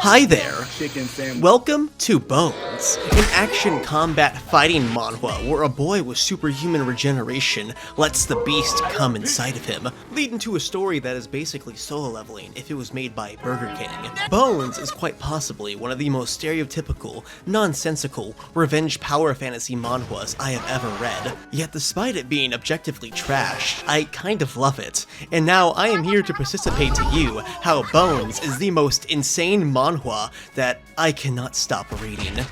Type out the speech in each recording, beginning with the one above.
Hi there! Welcome to Bones, an action combat fighting manhwa where a boy with superhuman regeneration lets the beast come inside of him, leading to a story that is basically solo leveling if it was made by Burger King. Bones is quite possibly one of the most stereotypical, nonsensical, revenge power fantasy manhwas I have ever read, yet despite it being objectively trash, I kind of love it, and now I am here to participate to you how Bones is the most insane manhwa that I cannot stop reading.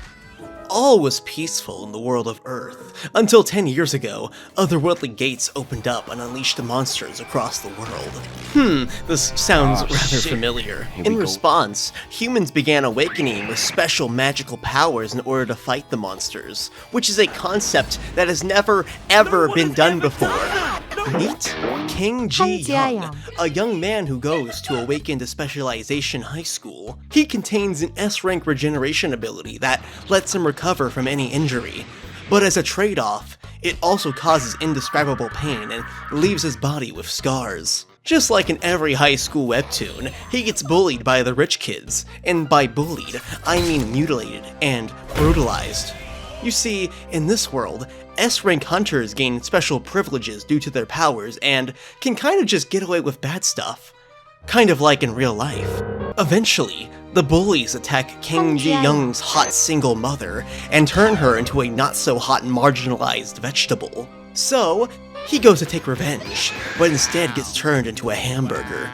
All was peaceful in the world of Earth, until 10 years ago, otherworldly gates opened up and unleashed monsters across the world. This sounds rather familiar. In response, humans began awakening with special magical powers in order to fight the monsters, which is a concept that has never ever been done before. Meet King Ji-young, a young man who goes to Awakened Specialization High School. He contains an S-rank regeneration ability that lets him recover from any injury, but as a trade-off, it also causes indescribable pain and leaves his body with scars. Just like in every high school webtoon, he gets bullied by the rich kids, and by bullied, I mean mutilated and brutalized. You see, in this world, S-rank hunters gain special privileges due to their powers and can kind of just get away with bad stuff. Kind of like in real life. Eventually, the bullies attack King Ji-young's hot single mother and turn her into a not-so-hot marginalized vegetable. So, he goes to take revenge, but instead gets turned into a hamburger.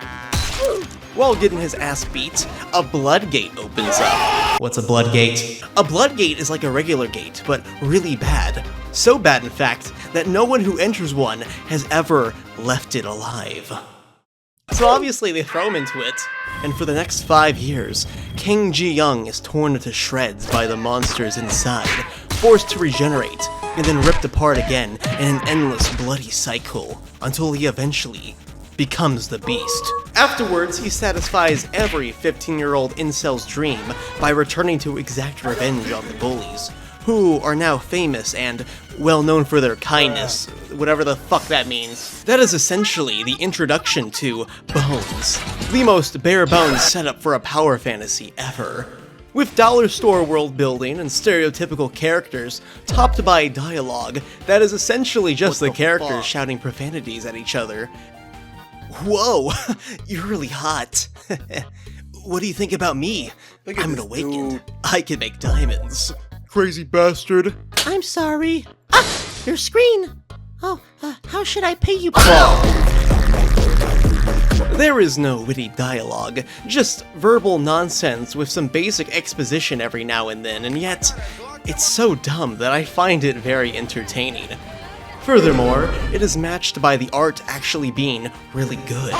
While getting his ass beat, a blood gate opens up. What's a blood gate? A blood gate is like a regular gate, but really bad. So bad, in fact, that no one who enters one has ever left it alive. So obviously they throw him into it, and for the next 5 years, King Ji-young is torn into shreds by the monsters inside, forced to regenerate, and then ripped apart again in an endless bloody cycle, until he eventually becomes the beast. Afterwards, he satisfies every 15-year-old incel's dream by returning to exact revenge on the bullies, who are now famous and well known for their kindness, whatever the fuck that means. That is essentially the introduction to Bones, the most bare-bones setup for a power fantasy ever. With dollar store world building and stereotypical characters, topped by dialogue that is essentially just the characters shouting profanities at each other. Whoa, you're really hot. What do you think about me? I'm an Awakened. I can make diamonds. Crazy bastard. I'm sorry. Your screen. Oh, how should I pay you? There is no witty dialogue, just verbal nonsense with some basic exposition every now and then, and yet, it's so dumb that I find it very entertaining. Furthermore, it is matched by the art actually being really good.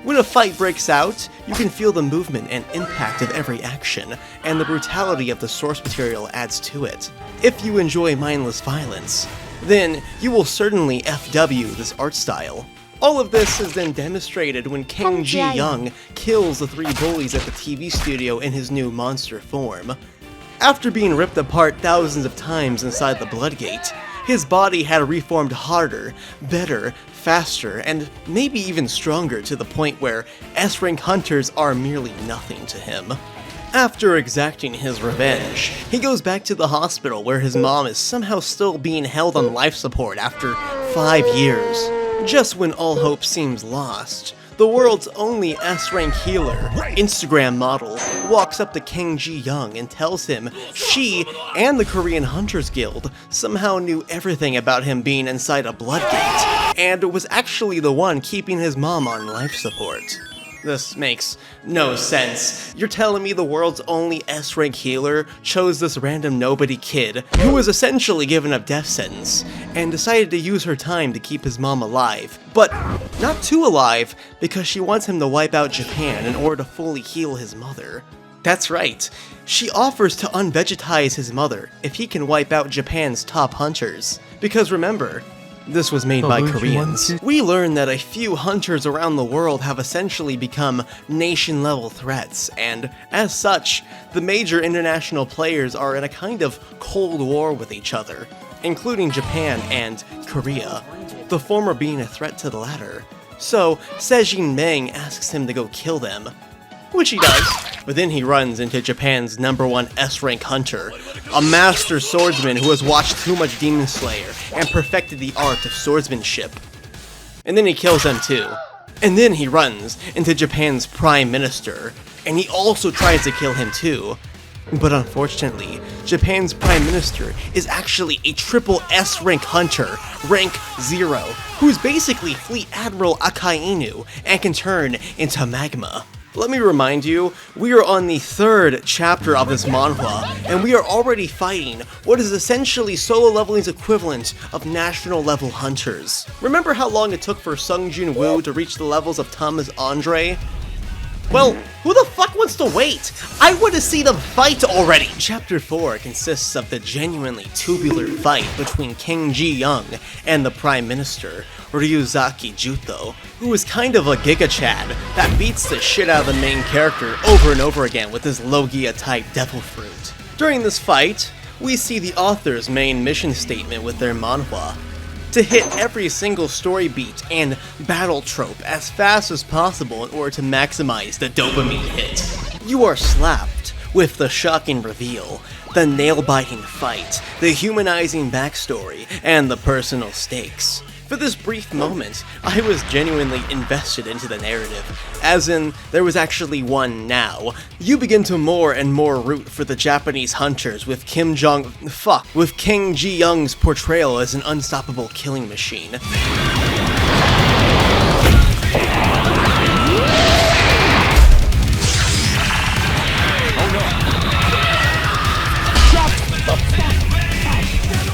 When a fight breaks out, you can feel the movement and impact of every action, and the brutality of the source material adds to it. If you enjoy mindless violence, then you will certainly FW this art style. All of this is then demonstrated when King Ji-young kills the 3 bullies at the TV studio in his new monster form. After being ripped apart thousands of times inside the Bloodgate, his body had reformed harder, better, faster, and maybe even stronger to the point where S-rank hunters are merely nothing to him. After exacting his revenge, he goes back to the hospital where his mom is somehow still being held on life support after 5 years. Just when all hope seems lost, the world's only S-rank healer, Instagram model, walks up to King Ji-young and tells him she and the Korean Hunters Guild somehow knew everything about him being inside a Bloodgate, and was actually the one keeping his mom on life support. This makes no sense. You're telling me the world's only S-rank healer chose this random nobody kid, who was essentially given a death sentence, and decided to use her time to keep his mom alive. But not too alive, because she wants him to wipe out Japan in order to fully heal his mother. That's right, she offers to unvegetize his mother if he can wipe out Japan's top hunters. Because remember, this was made by Koreans. We learn that a few hunters around the world have essentially become nation-level threats, and as such, the major international players are in a kind of cold war with each other, including Japan and Korea, the former being a threat to the latter. So, Sejin Meng asks him to go kill them. which he does. But then he runs into Japan's #1 S-rank hunter, a master swordsman who has watched too much Demon Slayer and perfected the art of swordsmanship. And then he kills them too. And then he runs into Japan's Prime Minister, and he also tries to kill him too. But unfortunately, Japan's Prime Minister is actually a triple S-rank hunter, rank 0, who's basically Fleet Admiral Akai Inu and can turn into magma. Let me remind you, we are on the 3rd chapter of this manhwa, and we are already fighting what is essentially solo leveling's equivalent of national level hunters. Remember how long it took for Sung Jun Woo to reach the levels of Thomas Andre? Well, who the fuck wants to wait? I want to see them fight already! Chapter 4 consists of the genuinely tubular fight between King Ji-young and the Prime Minister, Ryuzaki Juto, who is kind of a Giga Chad that beats the shit out of the main character over and over again with his Logia-type devil fruit. During this fight, we see the author's main mission statement with their manhwa: to hit every single story beat and battle trope as fast as possible in order to maximize the dopamine hit. You are slapped with the shocking reveal, the nail-biting fight, the humanizing backstory, and the personal stakes. For this brief moment, I was genuinely invested into the narrative, as in, there was actually one now. You begin to more and more root for the Japanese hunters with King Ji-young's portrayal as an unstoppable killing machine.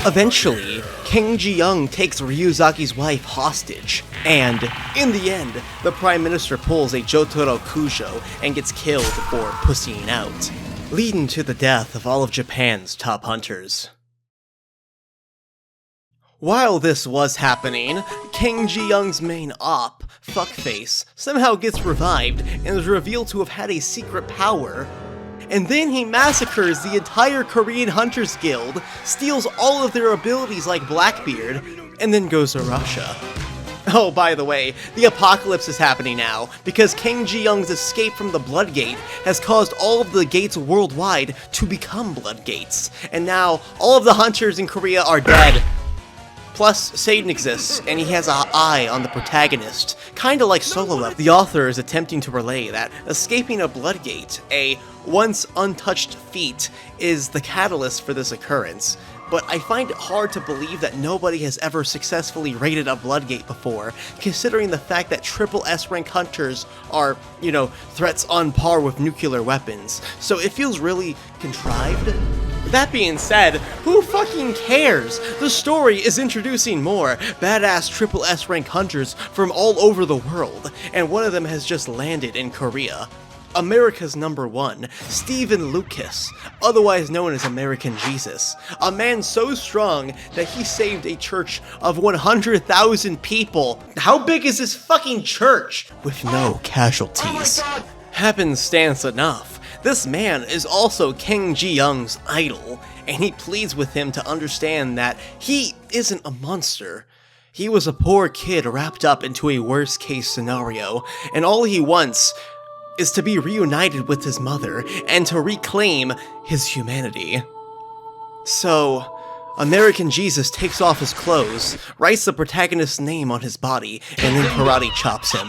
Eventually, King Ji-young takes Ryuzaki's wife hostage, and, in the end, the Prime Minister pulls a Jotaro Kujo and gets killed for pussying out, leading to the death of all of Japan's top hunters. While this was happening, King Ji-young's main op, Fuckface, somehow gets revived and is revealed to have had a secret power. And then he massacres the entire Korean Hunters Guild, steals all of their abilities like Blackbeard, and then goes to Russia. Oh, by the way, the apocalypse is happening now, because King Ji-young's escape from the Blood Gate has caused all of the gates worldwide to become Blood Gates, and now all of the hunters in Korea are dead. Plus, Satan exists, and he has an eye on the protagonist, kinda like Solo Level. The author is attempting to relay that escaping a Bloodgate, a once untouched feat, is the catalyst for this occurrence. But I find it hard to believe that nobody has ever successfully raided a Bloodgate before, considering the fact that triple S-rank hunters are, threats on par with nuclear weapons. So it feels really contrived. That being said, who fucking cares? The story is introducing more badass triple S-rank hunters from all over the world, and one of them has just landed in Korea. America's #1, Stephen Lucas, otherwise known as American Jesus, a man so strong that he saved a church of 100,000 people. How big is this fucking church? With no casualties. Happenstance enough, this man is also King Ji-young's idol, and he pleads with him to understand that he isn't a monster. He was a poor kid wrapped up into a worst-case scenario, and all he wants is to be reunited with his mother and to reclaim his humanity. So, American Jesus takes off his clothes, writes the protagonist's name on his body, and then karate chops him.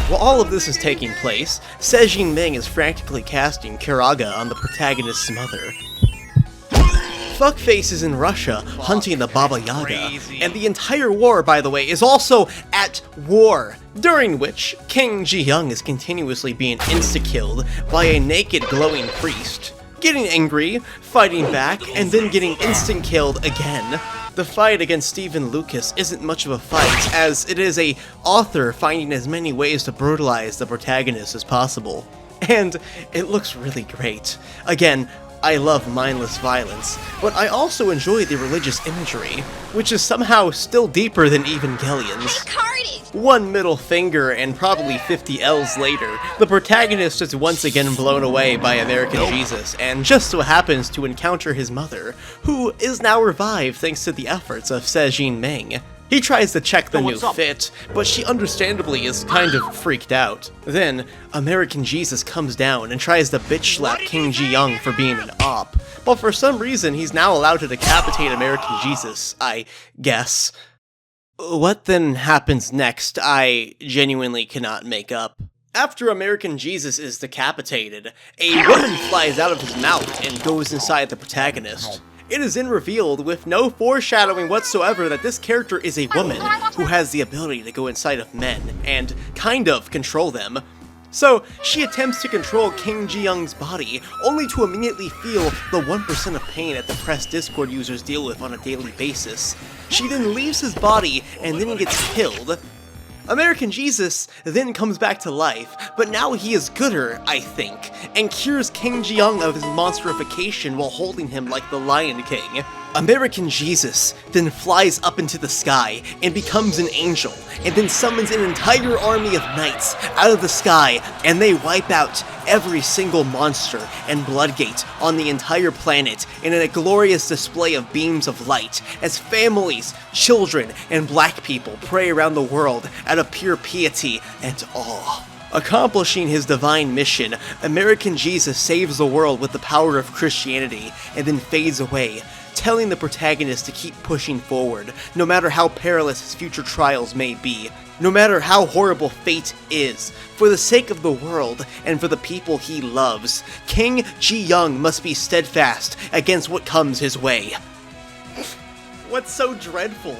While all of this is taking place, Sejin Ming is frantically casting Kiraga on the protagonist's mother. Fuckface is in Russia hunting the Baba Yaga, and the entire war, by the way, is also at war, during which King Ji-young is continuously being insta-killed by a naked glowing priest, getting angry, fighting back, and then getting instant-killed again. The fight against Stephen Lucas isn't much of a fight, as it is a author finding as many ways to brutalize the protagonist as possible. And it looks really great. Again, I love mindless violence, but I also enjoy the religious imagery, which is somehow still deeper than Evangelion's. One middle finger and probably 50 L's later, the protagonist is once again blown away by American Jesus, and just so happens to encounter his mother, who is now revived thanks to the efforts of Sejin Ming. He tries to check the new fit, but she understandably is kind of freaked out. Then, American Jesus comes down and tries to bitch slap King Ji-young for being an op, but for some reason he's now allowed to decapitate American Jesus, I guess. What then happens next, I genuinely cannot make up. After American Jesus is decapitated, a woman flies out of his mouth and goes inside the protagonist. It is then revealed, with no foreshadowing whatsoever, that this character is a woman who has the ability to go inside of men and kind of control them. So, she attempts to control King Ji-young's body, only to immediately feel the 1% of pain that depressed Discord users deal with on a daily basis. She then leaves his body and then gets killed. American Jesus then comes back to life, but now he is gooder, I think, and cures King Ji-young of his monsterification while holding him like the Lion King. American Jesus then flies up into the sky and becomes an angel, and then summons an entire army of knights out of the sky, and they wipe out every single monster and bloodgate on the entire planet in a glorious display of beams of light as families, children, and black people pray around the world out of pure piety and awe. Accomplishing his divine mission, American Jesus saves the world with the power of Christianity and then fades away, telling the protagonist to keep pushing forward, no matter how perilous his future trials may be, no matter how horrible fate is. For the sake of the world and for the people he loves, King Ji-young must be steadfast against what comes his way. What's so dreadful?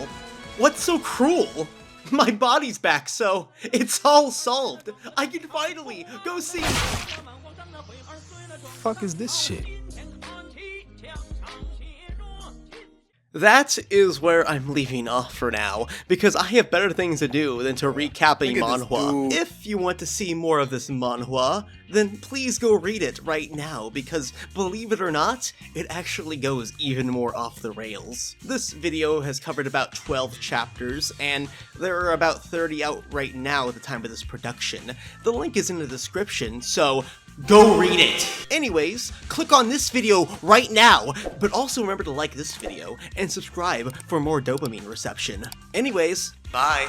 What's so cruel? My body's back, so it's all solved. I can finally go see. Fuck is this shit? That is where I'm leaving off for now, because I have better things to do than to recap a manhwa. If you want to see more of this manhwa, then please go read it right now, because believe it or not, it actually goes even more off the rails. This video has covered about 12 chapters, and there are about 30 out right now at the time of this production. The link is in the description, so go read it! Anyways, click on this video right now, but also remember to like this video and subscribe for more dopamine reception. Anyways, bye!